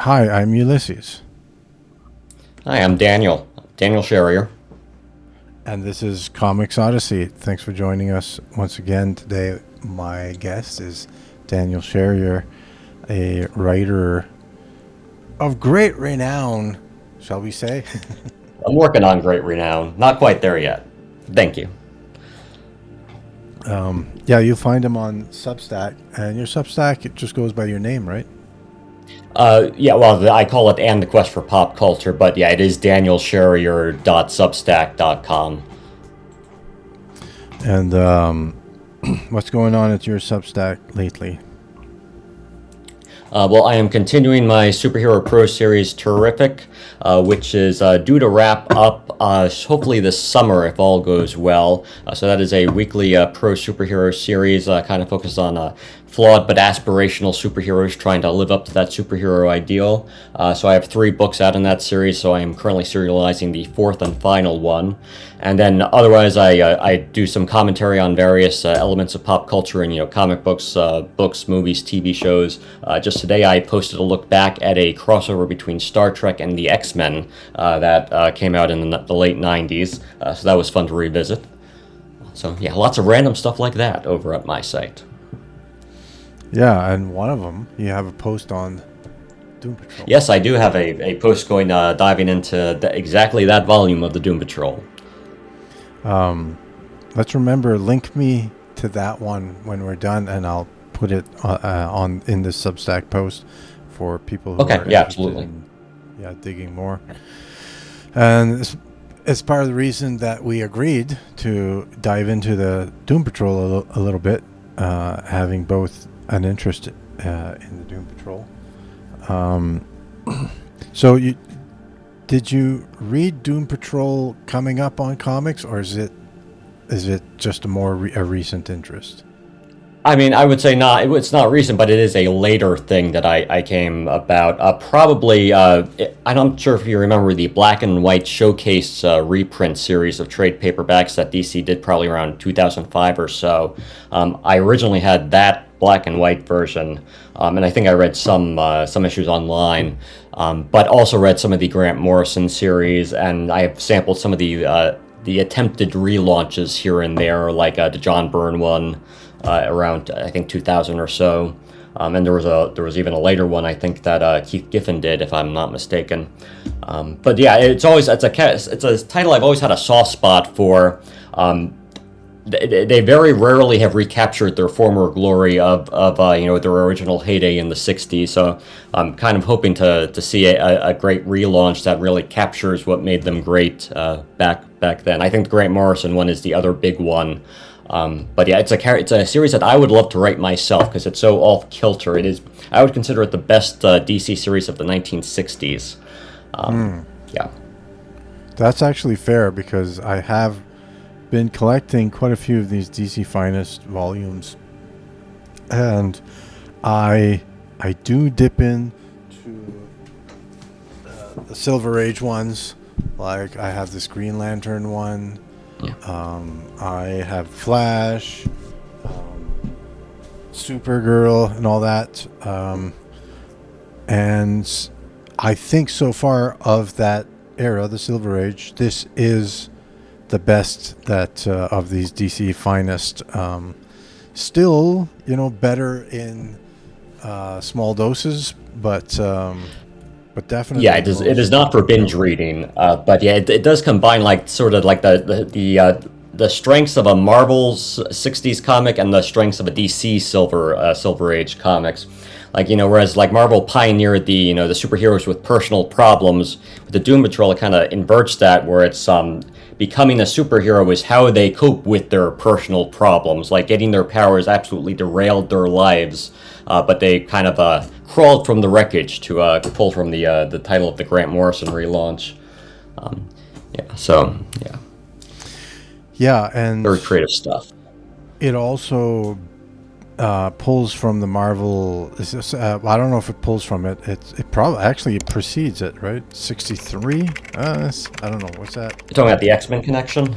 Hi, I'm Ulysses, Hi, I'm Daniel. Daniel Sherrier. and this is Comics Odyssey. Thanks for joining us once again today. My guest is Daniel Sherrier, a writer of great renown, shall we say? I'm working on great renown. Not quite there yet. Thank you. Yeah, you'll find him on Substack, and your Substack it just goes by your name, right? Yeah, well, I call it And the Quest for Pop Culture, but yeah, it is danielsherrier.substack.com. And what's going on at your Substack lately? Well, I am continuing my Superhero Pro Series Terrific, which is due to wrap up hopefully this summer if all goes well. So that is a weekly pro superhero series kind of focused on flawed but aspirational superheroes trying to live up to that superhero ideal. So I have 3 books out in that series, so I am currently serializing the 4th and final one. And then otherwise, I do some commentary on various elements of pop culture and comic books, books, movies, TV shows. Just today, I posted a look back at a crossover between Star Trek and the X-Men that came out in the late '90s. So that was fun to revisit. So yeah, lots of random stuff like that over at my site. Yeah, and one of them you have a post on Doom Patrol. Yes, I do have a post going diving into exactly that volume of the Doom Patrol. Let's remember, link me to that one when we're done, and I'll put it on in the Substack post for people who Okay, are yeah, interested absolutely. in digging more. And it's part of the reason that we agreed to dive into the Doom Patrol a little bit, having both an interest in the Doom Patrol. So did you read Doom Patrol coming up on comics, or is it just a recent interest? I mean, I would say not. It's not recent, but it is a later thing that I came about. Probably, I'm not sure if you remember the black and white showcase reprint series of trade paperbacks that DC did probably around 2005 or so. I originally had that black and white version, and I think I read some issues online, but also read some of the Grant Morrison series, and I have sampled some of the attempted relaunches here and there, like the John Byrne one. Around I think 2000 or so, and there was even a later one I think that Keith Giffen did, if I'm not mistaken. But yeah, it's a title I've always had a soft spot for. They very rarely have recaptured their former glory of their original heyday in the '60s. So I'm kind of hoping to see a great relaunch that really captures what made them great back then. I think the Grant Morrison one is the other big one. But yeah, it's a series that I would love to write myself because it's so off kilter. I would consider it the best DC series of the 1960s. Yeah. That's actually fair, because I have been collecting quite a few of these DC Finest volumes, and I do dip in to the Silver Age ones. Like, I have this Green Lantern one. Yeah. I have Flash, Supergirl, and all that. And I think so far of that era, the Silver Age, this is the best that of these DC Finest. Still, better in small doses, but definitely. Yeah, it is not for binge reading, but yeah, it does combine like sort of like the strengths of a Marvel's '60s comic and the strengths of a DC Silver Age comics. Like, whereas like Marvel pioneered the superheroes with personal problems, with the Doom Patrol it kind of inverts that, where it's becoming a superhero is how they cope with their personal problems. Like, getting their powers absolutely derailed their lives, but they kind of crawled from the wreckage, to pull from the title of the Grant Morrison relaunch. Yeah, so yeah, Yeah, and very creative stuff. it also pulls from the Marvel. I don't know if it pulls from it. It probably actually precedes it, right? 63. I don't know. What's that? You're talking about the X-Men connection?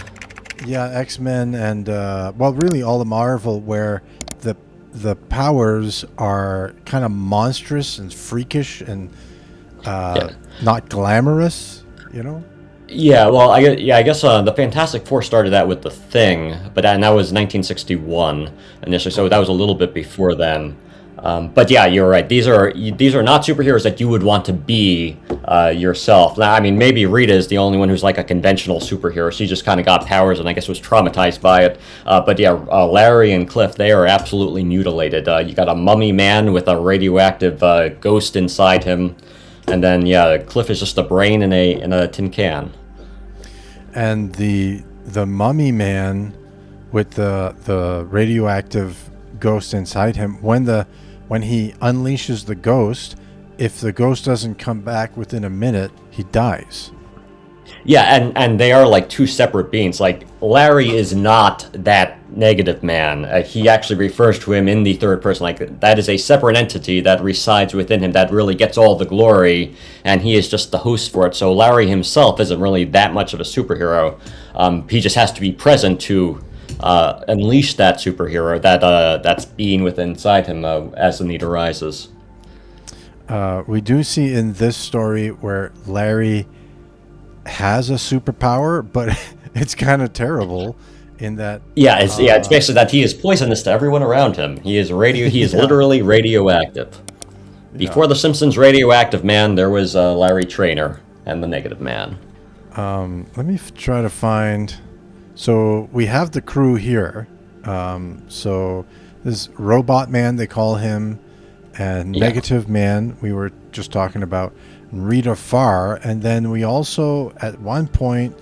Yeah, X-Men and really all the Marvel, where the powers are kind of monstrous and freakish, and uh, not glamorous, you know. Yeah, well, I guess the Fantastic Four started that with the Thing, and that was 1961 initially, so that was a little bit before then. But yeah, you're right. These are not superheroes that you would want to be yourself. Now, I mean, maybe Rita is the only one who's like a conventional superhero. She just kind of got powers and I guess was traumatized by it. But yeah, Larry and Cliff, they are absolutely mutilated. You got a mummy man with a radioactive ghost inside him, and then yeah, Cliff is just a brain in a tin can. And the mummy man with the radioactive ghost inside him, when he unleashes the ghost, if the ghost doesn't come back within a minute, he dies. Yeah, and they are like two separate beings. Like Larry is not that negative man. He actually refers to him in the third person. Like that is a separate entity that resides within him that really gets all the glory, and he is just the host for it. So Larry himself isn't really that much of a superhero. He just has to be present to unleash that superhero, that's being within inside him as the need arises. We do see in this story where Larry has a superpower, but it's kind of terrible in that. It's basically that he is poisonous to everyone around him. He is He is literally radioactive. Before the Simpsons radioactive man, there was Larry Trainer and the negative man. Let me try to find. So we have the crew here. So this Robot Man, they call him, and Negative Man, we were just talking about, Rita Farr, and then we also at one point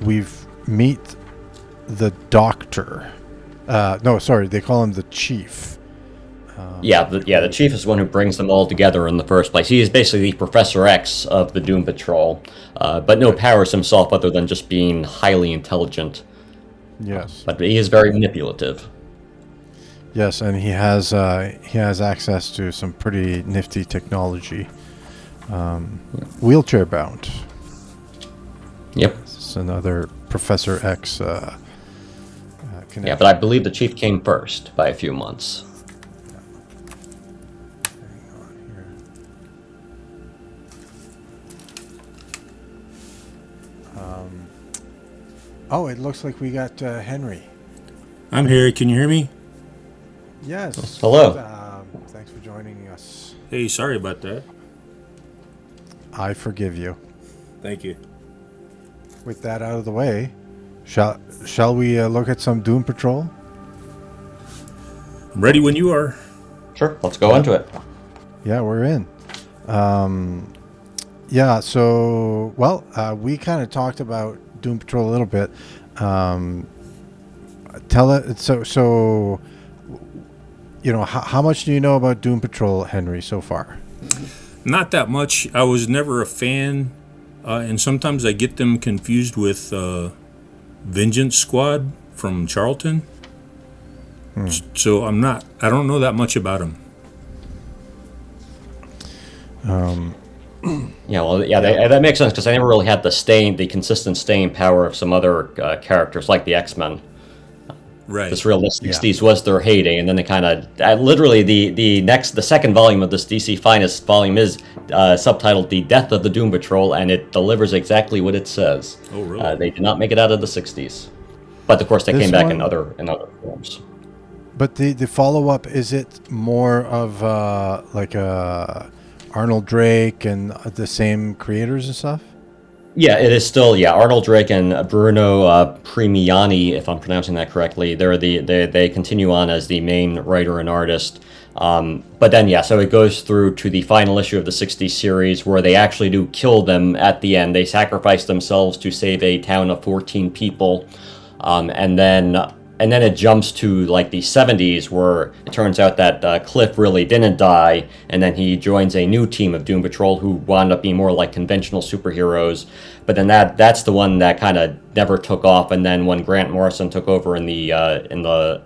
we've meet the Doctor. No, sorry, they call him the Chief. The Chief is the one who brings them all together in the first place. He is basically the Professor X of the Doom Patrol, but no powers himself other than just being highly intelligent. Yes. But he is very manipulative. Yes, and he has access to some pretty nifty technology. Wheelchair bound. Yep. It's another Professor X connection. Yeah, but I believe the Chief came first by a few months. Oh, it looks like we got Henry. I'm here. Can you hear me? Yes. Hello. Thanks for joining us. Hey, sorry about that. I forgive you. Thank you. With that out of the way, shall we look at some Doom Patrol? I'm ready when you are. Sure, let's go into it. Yeah, we're in. So, we kind of talked about Doom Patrol a little bit. How much do you know about Doom Patrol, Henry, so far? Not that much. I was never a fan, and sometimes I get them confused with Vengeance Squad from Charlton. So I don't know that much about them. That makes sense because I never really had the consistent staying power of some other characters like the X-Men. Right. This real 60s was their heyday, and then they kind of literally the second volume of this DC Finest volume is subtitled "The Death of the Doom Patrol," and it delivers exactly what it says. Oh, really? They did not make it out of the 60s, but of course they came back in other forms. But the follow up, is it more of Arnold Drake and the same creators and stuff? Yeah, it is still Arnold Drake and Bruno Premiani, if I'm pronouncing that correctly. They continue on as the main writer and artist. But then so it goes through to the final issue of the 60 series where they actually do kill them at the end. They sacrifice themselves to save a town of 14 people, and then it jumps to like the 70s where it turns out that Cliff really didn't die, and then he joins a new team of Doom Patrol who wound up being more like conventional superheroes. But then that's the one that kind of never took off. And then when Grant Morrison took over in the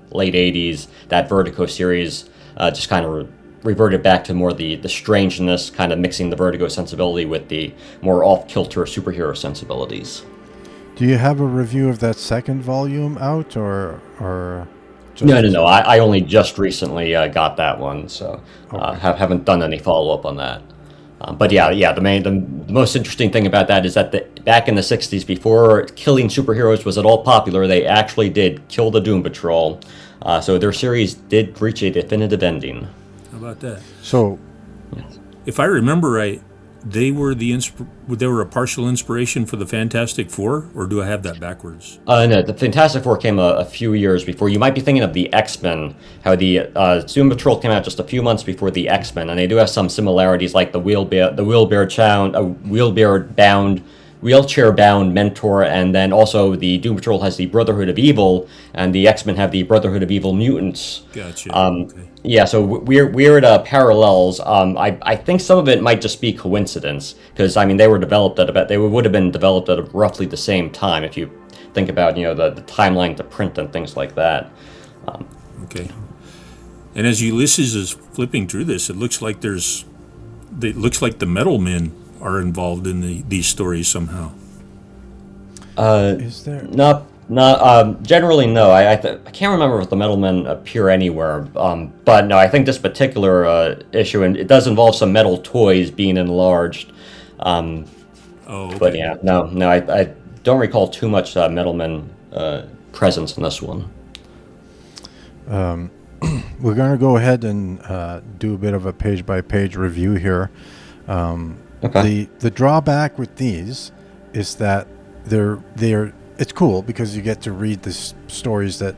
late 80s, that Vertigo series just kind of reverted back to more the strangeness, kind of mixing the Vertigo sensibility with the more off-kilter superhero sensibilities. Do you have a review of that second volume out, or No. I only just recently got that one, so haven't done any follow up on that. But yeah, the most interesting thing about that is that back in the '60s, before killing superheroes was at all popular, they actually did kill the Doom Patrol. So their series did reach a definitive ending. How about that? So, If I remember right, they were they were a partial inspiration for the Fantastic Four, or do I have that backwards? No, the Fantastic Four came a few years before. You might be thinking of the X-Men, how the Doom Patrol came out just a few months before the X-Men, and they do have some similarities, like the wheelchair-bound mentor, and then also the Doom Patrol has the Brotherhood of Evil, and the X-Men have the Brotherhood of Evil Mutants. Gotcha. Okay. Yeah, so weird parallels. I think some of it might just be coincidence because I mean they would have been developed at roughly the same time if you think about the timeline to print and things like that. Okay. And as Ulysses is flipping through this, it looks like the Metal Men are involved in these stories somehow. is there? Not generally no. I can't remember if the Metal Men appear anywhere. But no, I think this particular issue, and it does involve some metal toys being enlarged. Oh, okay. But yeah, no, I don't recall too much Metal Men presence in this one. We're going to go ahead and do a bit of a page-by-page review here. Okay. The drawback with these is that they're it's cool because you get to read the stories that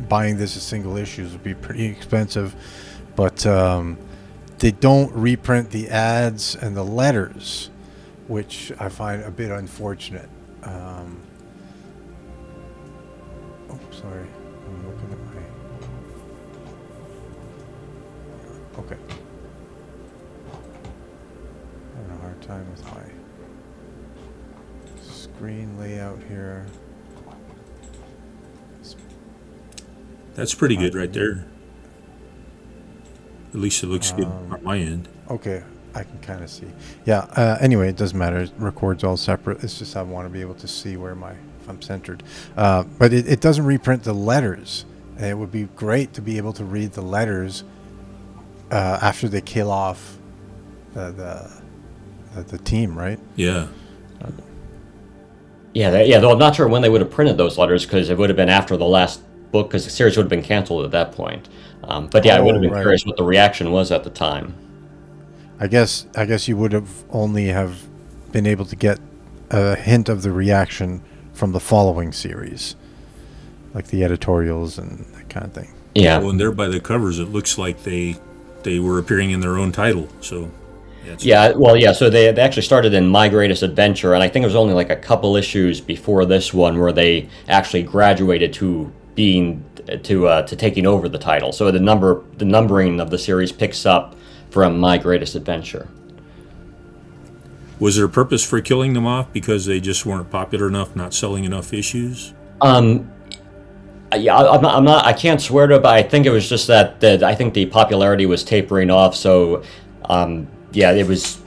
buying this as single issues would be pretty expensive, but they don't reprint the ads and the letters, which I find a bit unfortunate. Oh, sorry. I'm looking at my... Okay. Having a hard time with my screen layout here. That's pretty good right there. At least it looks good on my end. Okay, I can kind of see. Yeah, anyway, it doesn't matter. It records all separate. It's just I want to be able to see if I'm centered. But it doesn't reprint the letters. And it would be great to be able to read the letters after they kill off the team, right? Yeah. Yeah, though I'm not sure when they would have printed those letters because it would have been after the last book because the series would have been canceled at that point. But yeah, I would have been right. curious what the reaction was at the time. I guess you would have only have been able to get a hint of the reaction from the following series, like the editorials and that kind of thing. Yeah. Well, and there by the covers, it looks like they were appearing in their own title. So. So they actually started in My Greatest Adventure, and I think it was only like a couple issues before this one where they actually graduated to being to taking over the title. So the numbering of the series picks up from My Greatest Adventure. Was there a purpose for killing them off because they just weren't popular enough, not selling enough issues? Yeah, I'm not. I can't swear to it, but I think it was just that I think the popularity was tapering off. So. Yeah, it was.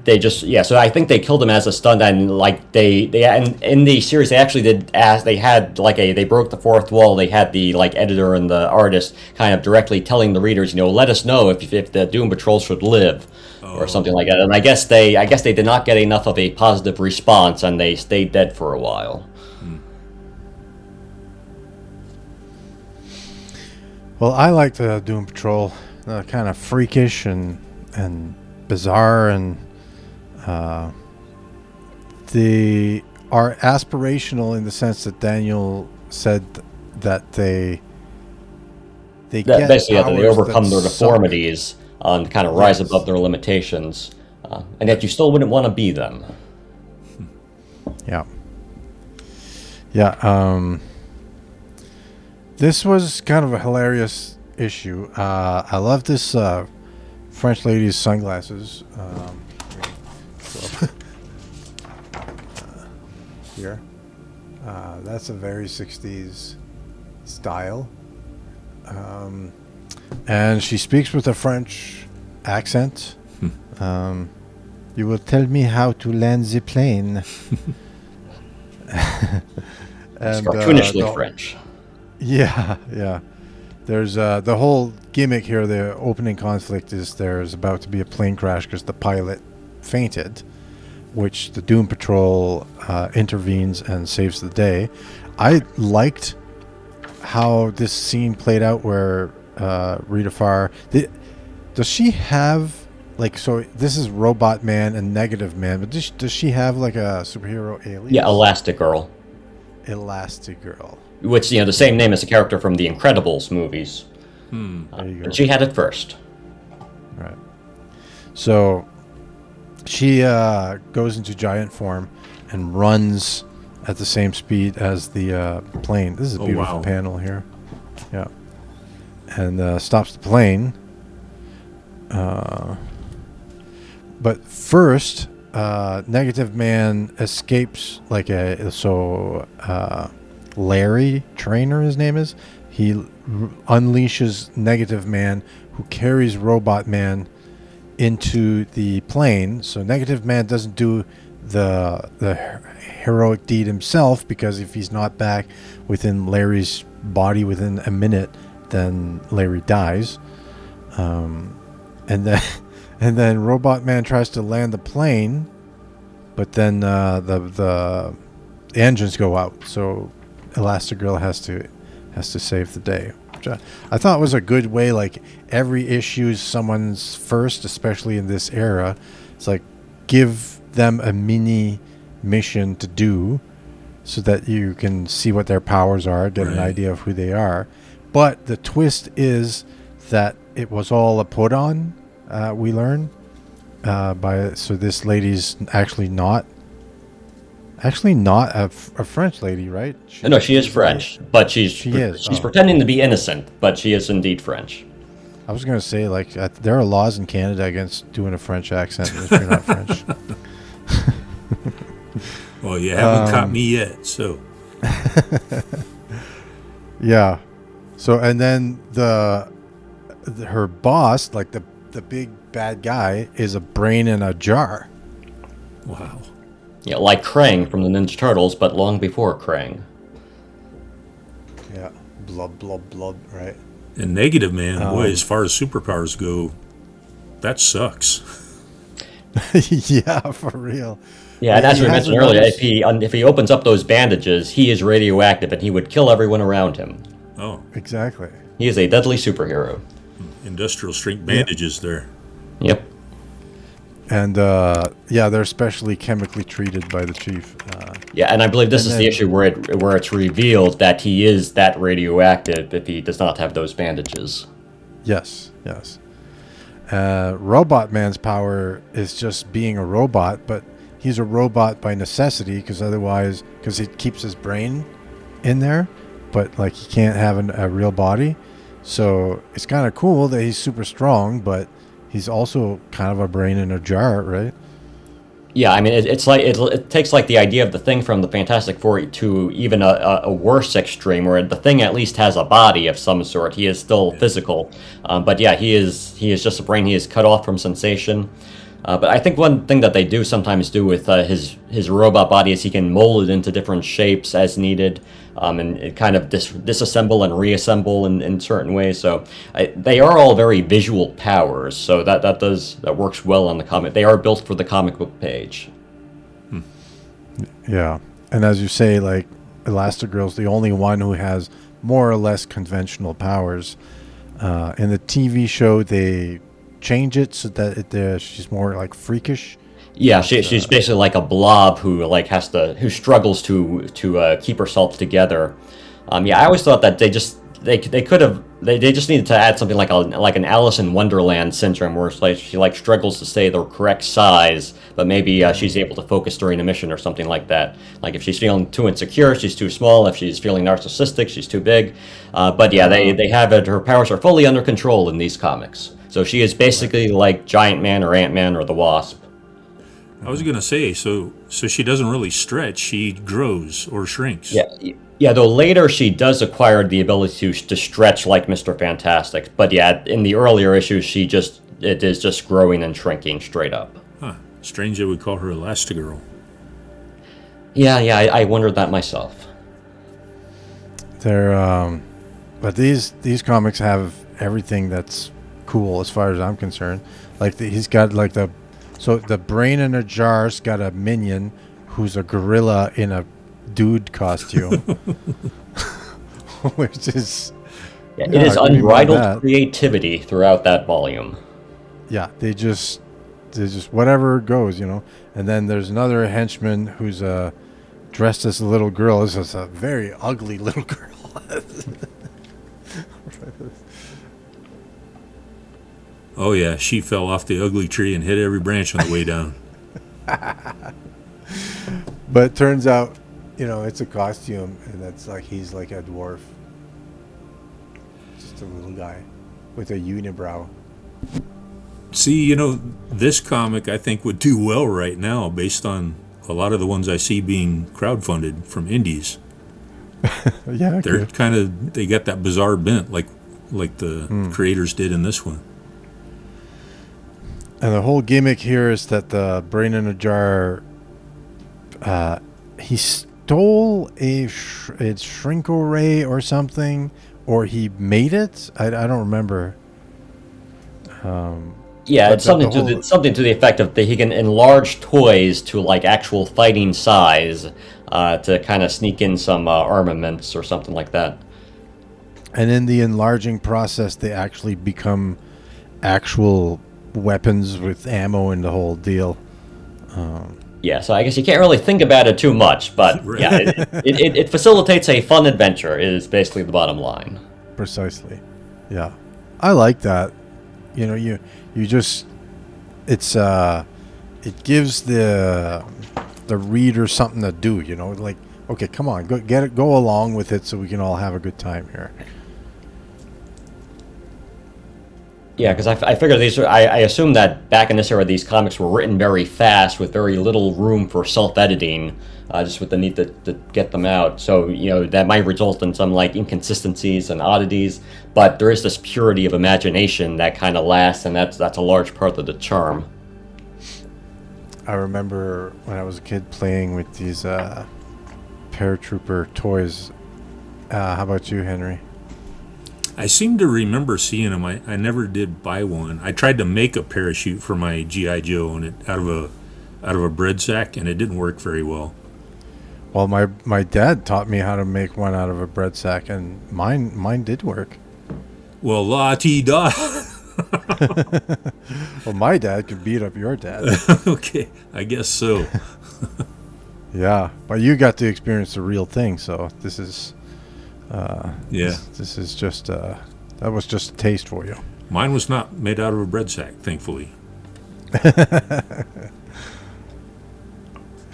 So I think they killed him as a stunt, and like and in the series they actually did they broke the fourth wall. They had the editor and the artist kind of directly telling the readers, let us know if the Doom Patrol should live, or something like that. And I guess they did not get enough of a positive response, and they stayed dead for a while. Well, I like the Doom Patrol, kind of freakish and bizarre, and they are aspirational in the sense that Daniel said that they get basically that they powers overcome their that deformities and kind of rise above their limitations, and yet you still wouldn't want to be them. Yeah. This was kind of a hilarious issue. I love this French lady's sunglasses. Here. That's a very 60s style. And she speaks with a French accent. You will tell me how to land the plane. It's cartoonishly French. Yeah. There's the whole gimmick here. The opening conflict is there's about to be a plane crash because the pilot fainted, which the Doom Patrol intervenes and saves the day. I liked how this scene played out where Rita Farr... Does she have... Like, so this is Robot Man and Negative Man, but does she have like a superhero alias? Yeah, Elastigirl. Elastigirl. Which, the same name as the character from the Incredibles movies. There you go. And she had it first. Right. So she goes into giant form and runs at the same speed as the plane. This is a beautiful panel here. Yeah. And stops the plane. But first, Negative Man escapes Larry Trainer, his name is. He unleashes Negative Man, who carries Robot Man into the plane. So Negative Man doesn't do the heroic deed himself, because if he's not back within Larry's body within a minute, then Larry dies. And then Robot Man tries to land the plane, but then the engines go out, so Elastigirl has to save the day. Which I thought was a good way. Like, every issue's someone's first, especially in this era. It's like, give them a mini mission to do, so that you can see what their powers are, get an idea of who they are. But the twist is that it was all a put on. We learn so this lady's actually not a French lady, right? No, she is French, but she's pretending to be innocent, but she is indeed French. I was gonna say, like, there are laws in Canada against doing a French accent if you're not French. Well, you haven't caught me yet, so. Yeah. So, and then her boss, like the big bad guy, is a brain in a jar. Wow. Yeah, like Krang from the Ninja Turtles, but long before Krang. Yeah. Blub, right? And Negative Man, boy, as far as superpowers go, that sucks. Yeah, for real. Yeah, and as we mentioned earlier, if he opens up those bandages, he is radioactive, and he would kill everyone around him. Oh. Exactly. He is a deadly superhero. Industrial strength bandages there. Yep. And they're specially chemically treated by the chief. Yeah, and I believe this is the issue where it's revealed that he is that radioactive if he does not have those bandages. Yes. Robot Man's power is just being a robot, but he's a robot by necessity, because it keeps his brain in there, but like he can't have a real body. So it's kind of cool that he's super strong, but he's also kind of a brain in a jar, right? Yeah, I mean, it's like it takes like the idea of the Thing from the Fantastic Four to even a worse extreme, where the Thing at least has a body of some sort. He is still physical, but yeah, he is just a brain. He is cut off from sensation. But I think one thing that they do sometimes do with his robot body is he can mold it into different shapes as needed, and it kind of disassemble and reassemble in certain ways. So they are all very visual powers. So that works well on the comic. They are built for the comic book page. Yeah, and as you say, like, Elastigirl's the only one who has more or less conventional powers. In the TV show, they change it so that she's more like freakish. Yeah, she's basically like a blob who struggles to keep herself together. I always thought that they just needed to add something like an Alice in Wonderland syndrome, where it's like she struggles to stay the correct size, but maybe she's able to focus during a mission or something like that. Like if she's feeling too insecure, she's too small. If she's feeling narcissistic, she's too big. But yeah, they have it. Her powers are fully under control in these comics. So she is basically like Giant Man or Ant-Man or the Wasp. I was going to say, so she doesn't really stretch. She grows or shrinks. Yeah, though later she does acquire the ability to stretch like Mr. Fantastic. But yeah, in the earlier issues, it is just growing and shrinking straight up. Huh. Strange they would call her Elastigirl. Yeah, I wondered that myself. They're But these comics have everything that's cool as far as I'm concerned. Like he's got like the brain in a jar's got a minion who's a gorilla in a dude costume, which is Yeah, it is give me more of unbridled that. creativity throughout that volume. Yeah, they just whatever goes, And then there's another henchman who's dressed as a little girl. This is a very ugly little girl. Oh yeah, she fell off the ugly tree and hit every branch on the way down. But it turns out, it's a costume, and it's like he's like a dwarf, just a little guy with a unibrow. See, this comic I think would do well right now based on a lot of the ones I see being crowdfunded from indies. Yeah, They're they got that bizarre bent like the creators did in this one. And the whole gimmick here is that the brain in a jar, he stole it's Shrinko Ray or something, or he made it. I don't remember. Yeah, But it's something something to the effect of that he can enlarge toys to like actual fighting size to kind of sneak in some armaments or something like that. And in the enlarging process, they actually become actual weapons with ammo and the whole deal. Yeah, so I guess you can't really think about it too much, but Right. yeah, it facilitates a fun adventure. Is basically the bottom line. Precisely. Yeah, I like that. You just it gives the reader something to do. Like, okay, come on, go along with it so we can all have a good time here. Yeah, because I figure these are. I assume that back in this era, these comics were written very fast with very little room for self-editing, just with the need to get them out. So that might result in some like inconsistencies and oddities, but there is this purity of imagination that kind of lasts, and that's a large part of the charm. I remember when I was a kid playing with these paratrooper toys. How about you, Henry? I seem to remember seeing them. I never did buy one. I tried to make a parachute for my GI Joe and it out of a bread sack, and it didn't work very well. Well, my dad taught me how to make one out of a bread sack, and mine did work. Well, la ti da. Well, my dad could beat up your dad. Okay, I guess so. Yeah, but you got to experience the real thing, so this is Yeah, this is just that was just a taste for you. mine was not made out of a bread sack, thankfully.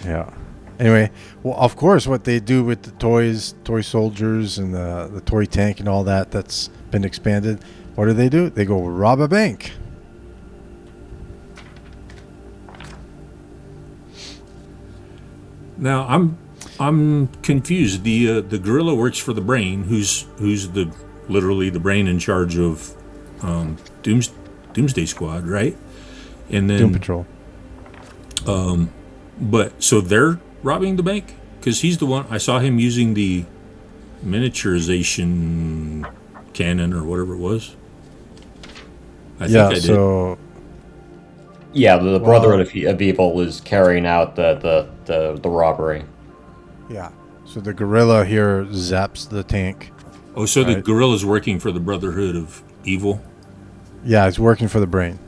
Yeah. Anyway, well, of course, what they do with the toy soldiers and the toy tank and all that's been expanded. What do? They go rob a bank. Now I'm confused. The gorilla works for the brain, who's literally the brain in charge of Doomsday Squad, right? And then Doom Patrol. But so they're robbing the bank because he's the one. I saw him using the miniaturization cannon or whatever it was. I think I did. So Yeah, the Brotherhood of Evil was carrying out the robbery. yeah, so the gorilla here zaps the tank. Oh, so the Right. gorilla's working for the Brotherhood of Evil. Yeah, it's working for the brain.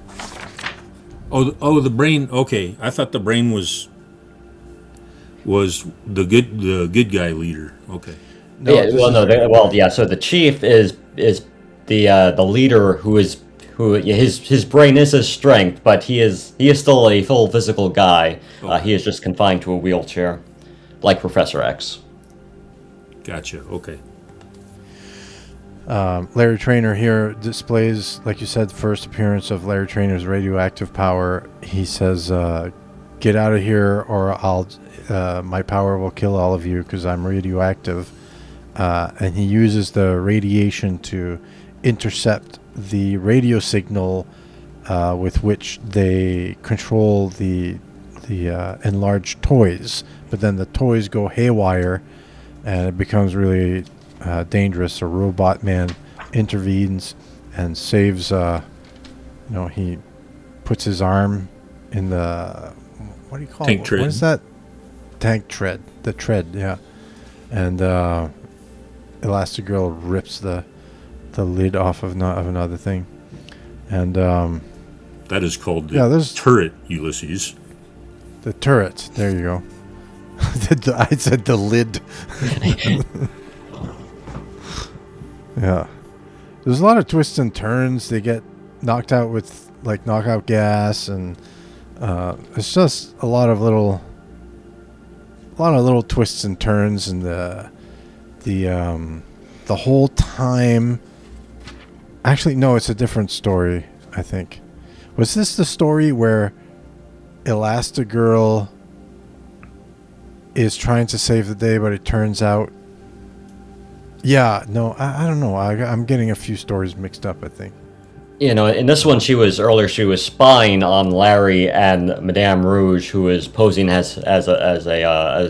Oh, the brain. Okay, I thought the brain was the good guy leader. Okay. No, Yeah, this well, is no, the- well, yeah. So the chief is the leader who yeah, his brain is his strength, but he is still a full physical guy. He is just confined to a wheelchair, like Professor X. Gotcha. Okay. Larry Trainer here displays, like you said, first appearance of Larry Trainer's radioactive power. He says, "Get out of here, or my power will kill all of you because I'm radioactive." And he uses the radiation to intercept the radio signal with which they control the enlarged toys. But then the toys go haywire, and it becomes really dangerous, a robot man intervenes and saves. He puts his arm in the what do you call Tank it? tread. What is that? Tank tread. The tread, yeah. And Elastigirl rips the lid off of another thing, and That is called the turret, Ulysses. the turret. There you go. I said the lid. Yeah. There's a lot of twists and turns. They get knocked out with like knockout gas, and it's just a lot of little twists and turns, and the whole time. Actually, no, it's a different story. I think. Was this the story where Elastigirl is trying to save the day, but it turns out? Yeah, no, I don't know. I'm getting a few stories mixed up, I think. In this one, she was spying on Larry and Madame Rouge, who was posing as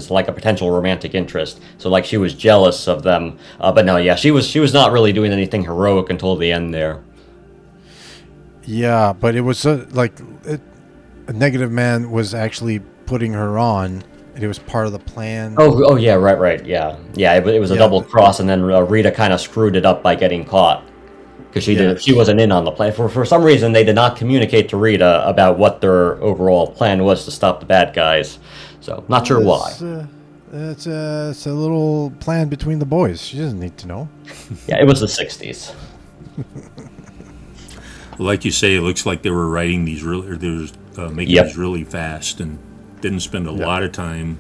like a potential romantic interest. So like she was jealous of them. But no, yeah, she was not really doing anything heroic until the end there. Yeah, but it was a Negative Man was actually putting her on, and it was part of the plan. Oh yeah, right, yeah. It was a double cross, and then Rita kind of screwed it up by getting caught. Because she wasn't in on the plan. For some reason, they did not communicate to Rita about what their overall plan was to stop the bad guys. So, not sure why. It's a little plan between the boys. She doesn't need to know. Yeah, it was the 60s. Like you say, it looks like they were writing these making these really fast, and didn't spend a lot of time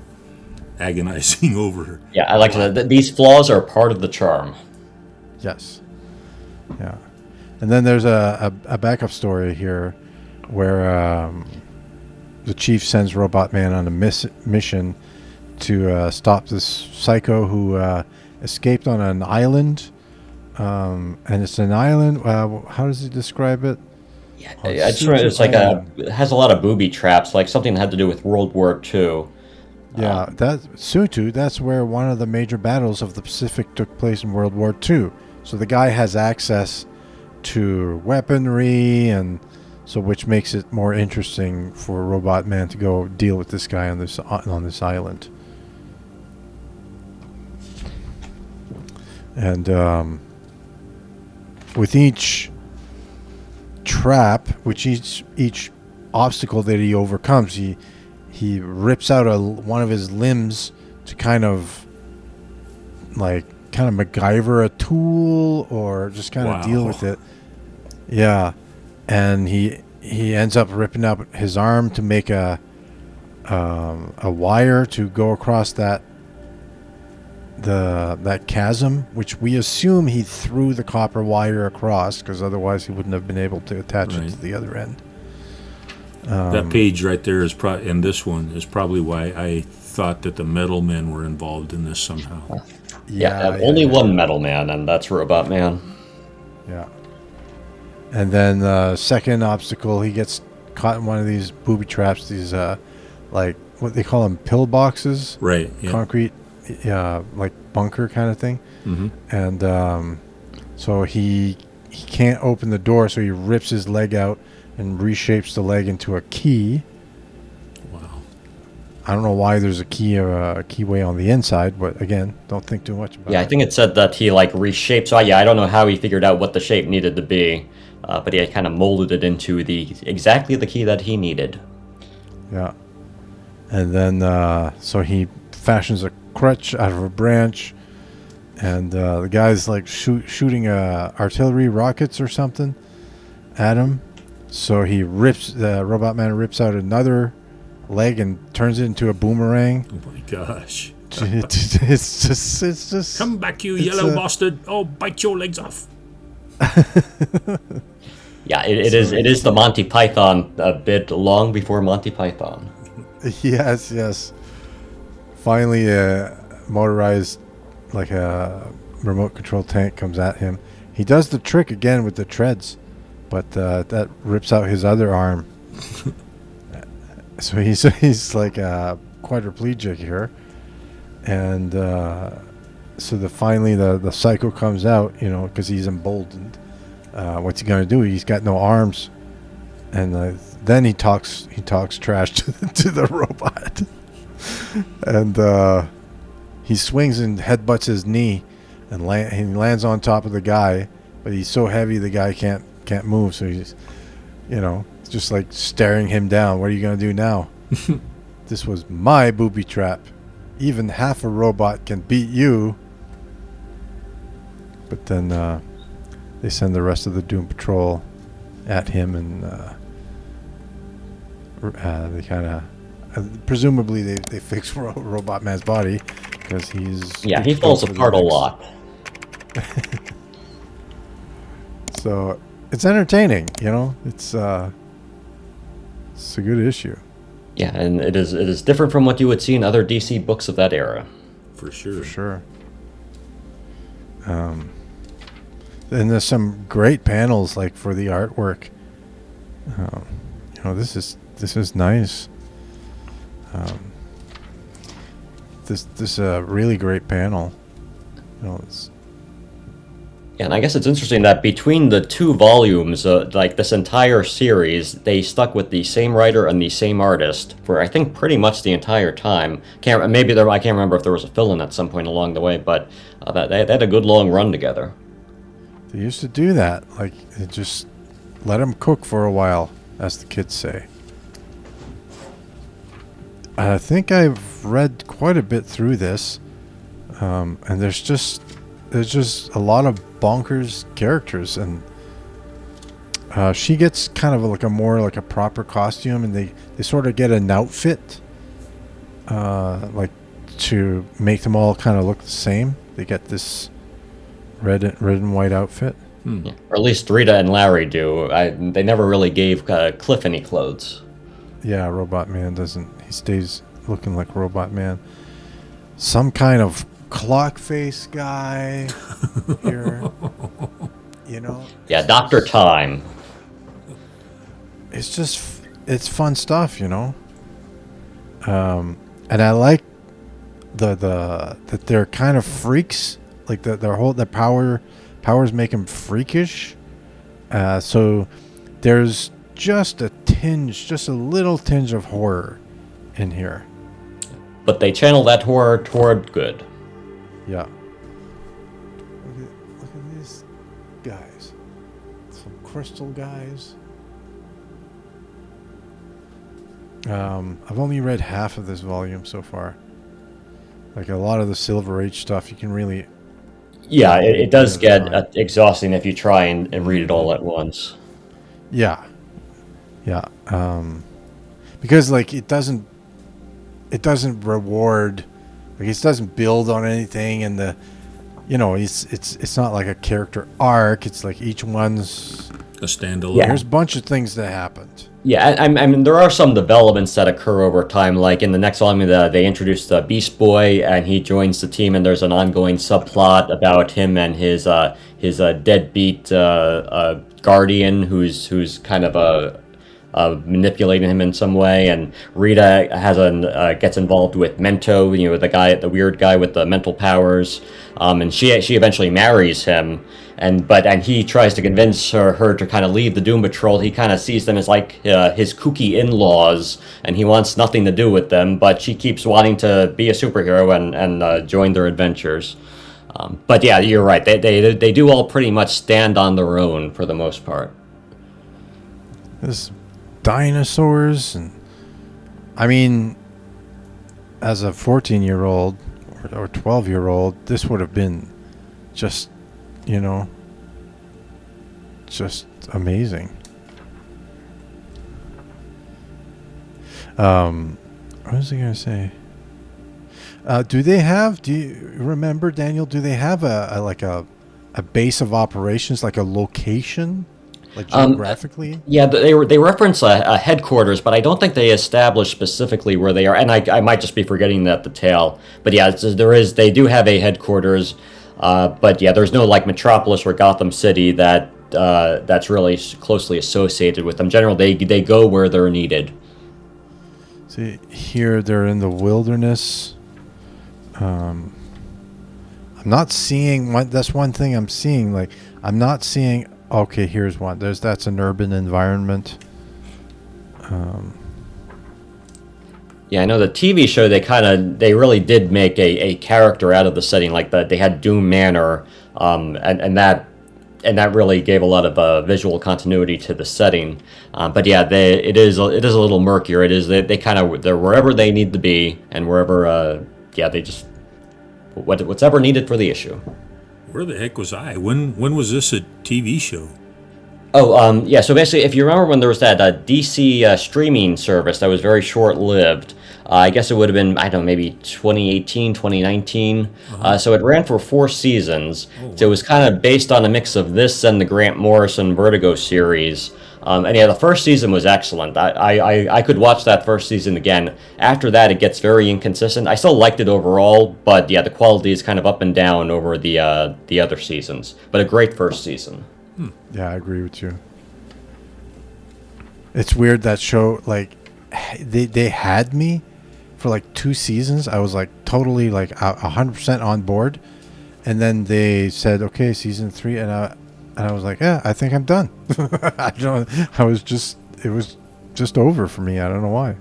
agonizing over. Yeah, I like to say these flaws are part of the charm. Yes. Yeah. And then there's a backup story here where the chief sends Robot Man on a mission to stop this psycho who escaped on an island. And it's an island. How does he describe it? Yeah, it's like it has a lot of booby traps, like something that had to do with World War II. Yeah, that's where one of the major battles of the Pacific took place in World War II. So the guy has access to weaponry, and so which makes it more interesting for Robot Man to go deal with this guy on this island. And with each trap, which each obstacle that he overcomes, he rips out one of his limbs to kind of MacGyver a tool, or just kind of deal with it. Yeah, and he ends up ripping up his arm to make a wire to go across that chasm, which we assume he threw the copper wire across, because otherwise he wouldn't have been able to attach it to the other end. That page right there is and this one is probably why I thought that the Metal Men were involved in this somehow. Only one Metal Man, and that's Robot Man. Yeah. And then the second obstacle, he gets caught in one of these booby traps, these like what they call them, pillboxes, right? Yeah. Concrete, like bunker kind of thing. Mm-hmm. And so he can't open the door, so he rips his leg out and reshapes the leg into a key. Wow. I don't know why there's a keyway on the inside, but again, don't think too much about it. Yeah, I think it said that he reshaped. So I don't know how he figured out what the shape needed to be, but he kind of molded it into exactly the key that he needed. Yeah. And then so he fashions a crutch out of a branch, and the guy's shooting artillery rockets or something at him. So Robot Man rips out another leg and turns it into a boomerang. Oh my gosh. It's just come back, you yellow bastard. I'll bite your legs off. Yeah, it is the Monty Python a bit long before Monty Python. Yes. Finally, motorized, like a remote control tank comes at him. He does the trick again with the treads, but that rips out his other arm. So he's like a quadriplegic here, and finally the psycho comes out, because he's emboldened. What's he gonna do? He's got no arms, and then he talks trash to the robot, and he swings and headbutts his knee, and he lands on top of the guy, but he's so heavy the guy can't move, so he's just like staring him down. What are you gonna do now? This was my booby trap. Even half a robot can beat you. But then they send the rest of the Doom Patrol at him, and they kind of presumably they fix Robot Man's body because he falls apart a lot. So it's entertaining, It's a good issue. Yeah, and it is different from what you would see in other DC books of that era. For sure. For sure. And there's some great panels like for the artwork. This is nice. This is a really great panel. It's Yeah, and I guess it's interesting that between the two volumes, like this entire series, they stuck with the same writer and the same artist for I think pretty much the entire time. I can't remember if there was a fill-in at some point along the way, but they had a good long run together. They used to do that, like just let them cook for a while, as the kids say. I think I've read quite a bit through this, and there's just a lot of bonkers characters, and she gets kind of like a proper costume, and they sort of get an outfit, like to make them all kind of look the same. They get this red and white outfit. Yeah. Or at least Rita and Larry do. They never really gave Cliff any clothes. Yeah, Robot Man doesn't. He stays looking like Robot Man. Some kind of clock face guy here. Yeah, Dr. Time. It's fun stuff, And I like that they're kind of freaks. Like their powers make them freakish. So there's just a little tinge of horror in here. But they channel that horror toward good. Yeah. Look at these guys. Some crystal guys. I've only read half of this volume so far. Like a lot of the Silver Age stuff, you can really... Yeah, it does get exhausting if you try and read it all at once. Yeah. Yeah. Because like it doesn't reward, like it doesn't build on anything, and it's not like a character arc. It's like each one's a standalone. Yeah. There's a bunch of things that happened. Yeah, I mean, there are some developments that occur over time. Like in the next volume, they introduced Beast Boy, and he joins the team, and there's an ongoing subplot about him and his deadbeat guardian, who's kind of manipulating him in some way. And Rita gets involved with Mento, the weird guy with the mental powers, and she eventually marries him. And he tries to convince her to kind of leave the Doom Patrol. He kind of sees them as like his kooky in-laws, and he wants nothing to do with them. But she keeps wanting to be a superhero and join their adventures. But yeah, you're right. They do all pretty much stand on their own for the most part. There's dinosaurs, and I mean, as a 14-year-old or 12-year-old, this would have been just amazing. What was I going to say? Do you remember, Daniel, do they have a base of operations, like a location, like geographically? Yeah, they reference a headquarters, but I don't think they establish specifically where they are. And I might just be forgetting that detail. But yeah, they do have a headquarters. But yeah, there's no like Metropolis or Gotham City that's really closely associated with them. Generally, they go where they're needed. See, here they're in the wilderness. I'm not seeing one. That's one thing I'm seeing. Like, I'm not seeing. Okay, here's one. That's an urban environment. Yeah, I know the TV show. They really did make a character out of the setting. Like they had Doom Manor, and that really gave a lot of visual continuity to the setting. But yeah, it is a little murkier. It is they're wherever they need to be, and wherever they just whatever needed for the issue. Where the heck was I? When was this a TV show? Oh, yeah. So basically, if you remember when there was that DC streaming service that was very short-lived, I guess it would have been, I don't know, maybe 2018, 2019. So it ran for 4 seasons. So it was kind of based on a mix of this and the Grant Morrison Vertigo series. And yeah, the first season was excellent. I could watch that first season again. After that, it gets very inconsistent. I still liked it overall, but yeah, the quality is kind of up and down over the other seasons. But a great first season. Yeah, I agree with you. It's weird that show, like, they had me for like 2 seasons. I was like totally like 100% on board, and then they said, okay, season 3, and I was like, yeah, I think I'm done. It was just over for me. I don't know why.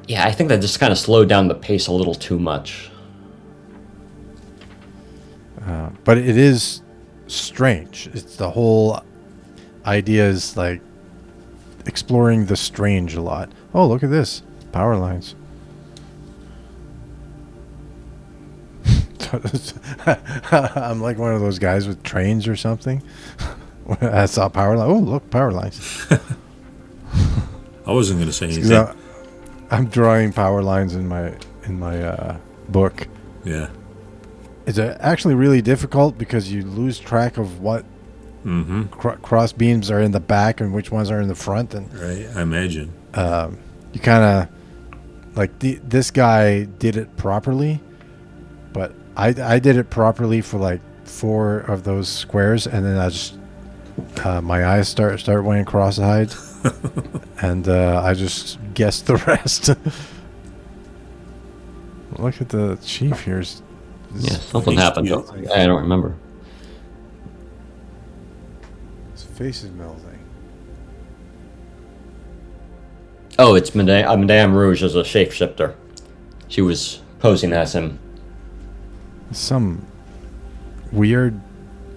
Yeah, I think that just kind of slowed down the pace a little too much. But it is strange. It's the whole idea is like exploring the strange a lot. Oh, look at this. Power lines. I'm like one of those guys with trains or something. I saw power line. Oh, look, power lines. I wasn't going to say anything. I'm drawing power lines in my book. Yeah. It's actually really difficult because you lose track of what cross beams are in the back and which ones are in the front, and Right, I imagine. you kind of like this guy did it properly, but I did it properly for like 4 of those squares, and then I just my eyes start going cross-eyed, and I just guessed the rest. Look at the chief here. Yeah, something happened. I don't remember. His face is melting. Oh, it's Madame Rouge as a shapeshifter. She was posing as him. Some weird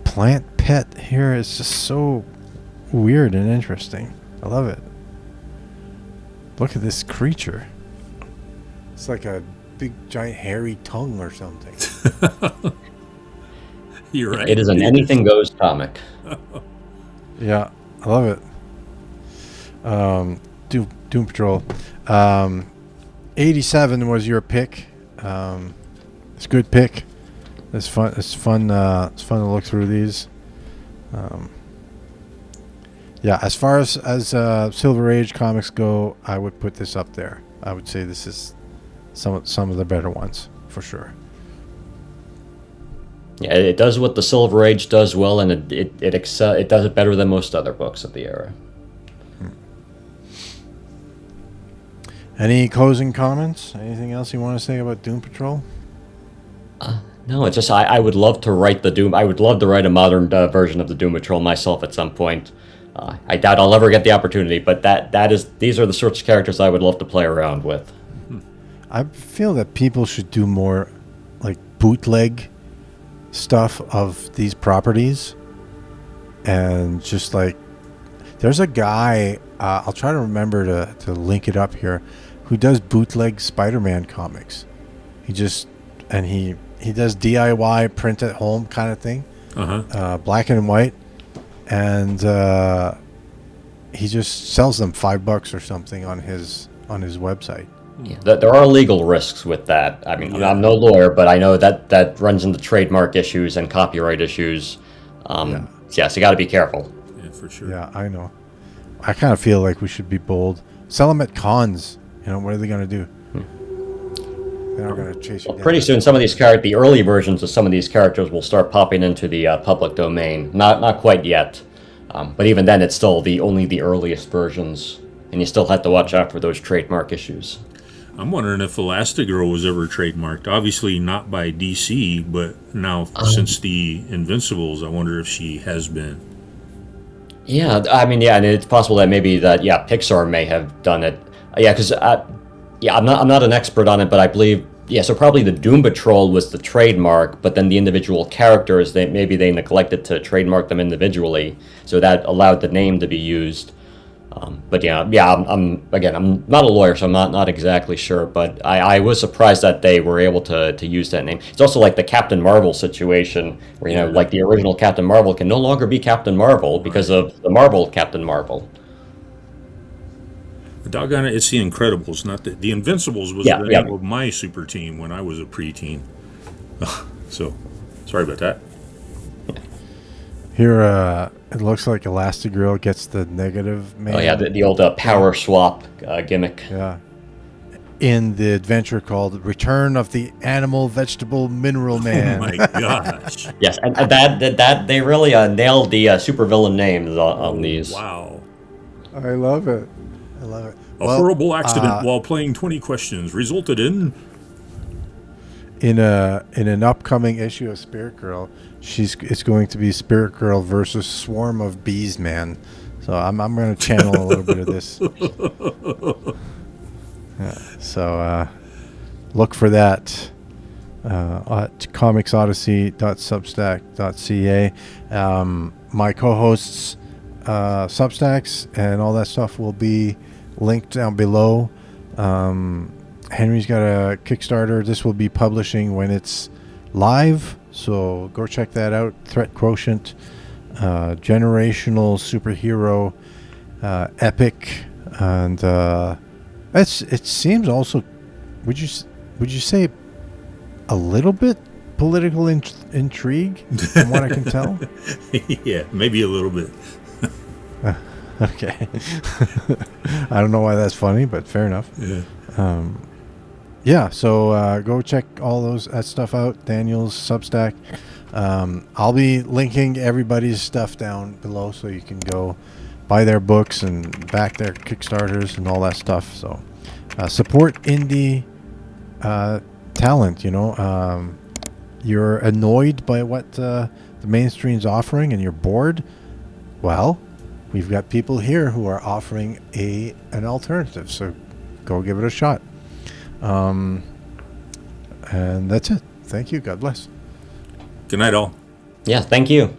plant pet here. It's just so weird and interesting. I love it. Look at this creature. It's like a big giant hairy tongue or something. You're right. It is an anything goes comic. Yeah, I love it. Doom Patrol. 87 was your pick. It's a good pick. It's fun. It's fun to look through these. Yeah, as far as Silver Age comics go, I would put this up there. I would say this is some of the better ones for sure. Yeah, it does what the Silver Age does well, and it does it better than most other books of the era. Any closing comments? Anything else you want to say about Doom Patrol? No, it's just I would love to write the Doom. I would love to write a modern version of the Doom Patrol myself at some point. I doubt I'll ever get the opportunity, but these are the sorts of characters I would love to play around with. I feel that people should do more like bootleg stuff of these properties, and just like there's a guy, I'll try to remember to link it up here, who does bootleg Spider-Man comics. He does DIY print at home kind of thing, black and white, and he just sells them $5 or something on his website. Yeah, there are legal risks with that. I mean, I'm no lawyer, but I know that runs into trademark issues and copyright issues. So you got to be careful. Yeah, for sure. Yeah, I know. I kind of feel like we should be bold. Sell them at cons. What are they going to do? They're not going to chase you down. Pretty soon, the early versions of some of these characters will start popping into the public domain. Not quite yet, but even then, it's still only the earliest versions, and you still have to watch out for those trademark issues. I'm wondering if Elastigirl was ever trademarked. Obviously not by DC, but now since the Invincibles, I wonder if she has been. Yeah, I mean, yeah, and it's possible that maybe that Pixar may have done it. Yeah, because yeah, I'm not an expert on it, but I believe so probably the Doom Patrol was the trademark, but then the individual characters they neglected to trademark them individually, so that allowed the name to be used. But I'm not a lawyer, so I'm not exactly sure. But I was surprised that they were able to use that name. It's also like the Captain Marvel situation, where like the original Captain Marvel can no longer be Captain Marvel because of the Marvel Captain Marvel. Doggone it, it's the Incredibles, not the Invincibles was Yeah, the yeah. name of my super team when I was a preteen. So, sorry about that. Here, it looks like Elastigirl gets the negative man. Oh yeah, the old power swap gimmick. Yeah. In the adventure called Return of the Animal Vegetable Mineral Oh Man. my gosh. Yes, and that they really nailed the supervillain names on these. Wow. I love it. I love it. A horrible accident while playing 20 questions resulted in in an upcoming issue of Spirit Girl, it's going to be Spirit Girl versus Swarm of Bees Man. So I'm going to channel a little bit of this. So look for that at comicsodyssey.substack.ca. My co-hosts' Substacks and all that stuff will be linked down below. Henry's got a Kickstarter. This will be publishing when it's live, so go check that out. Threat Quotient, generational superhero, epic, and it seems also. Would you say a little bit political intrigue from what I can tell? Yeah, maybe a little bit. Okay. I don't know why that's funny, but fair enough. Yeah. So go check all that stuff out. Daniel's Substack. I'll be linking everybody's stuff down below, so you can go buy their books and back their Kickstarters and all that stuff. So support indie talent. You're annoyed by what the mainstream's offering, and you're bored. Well, we've got people here who are offering an alternative, so go give it a shot. And that's it. Thank you. God bless. Good night, all. Yeah, thank you.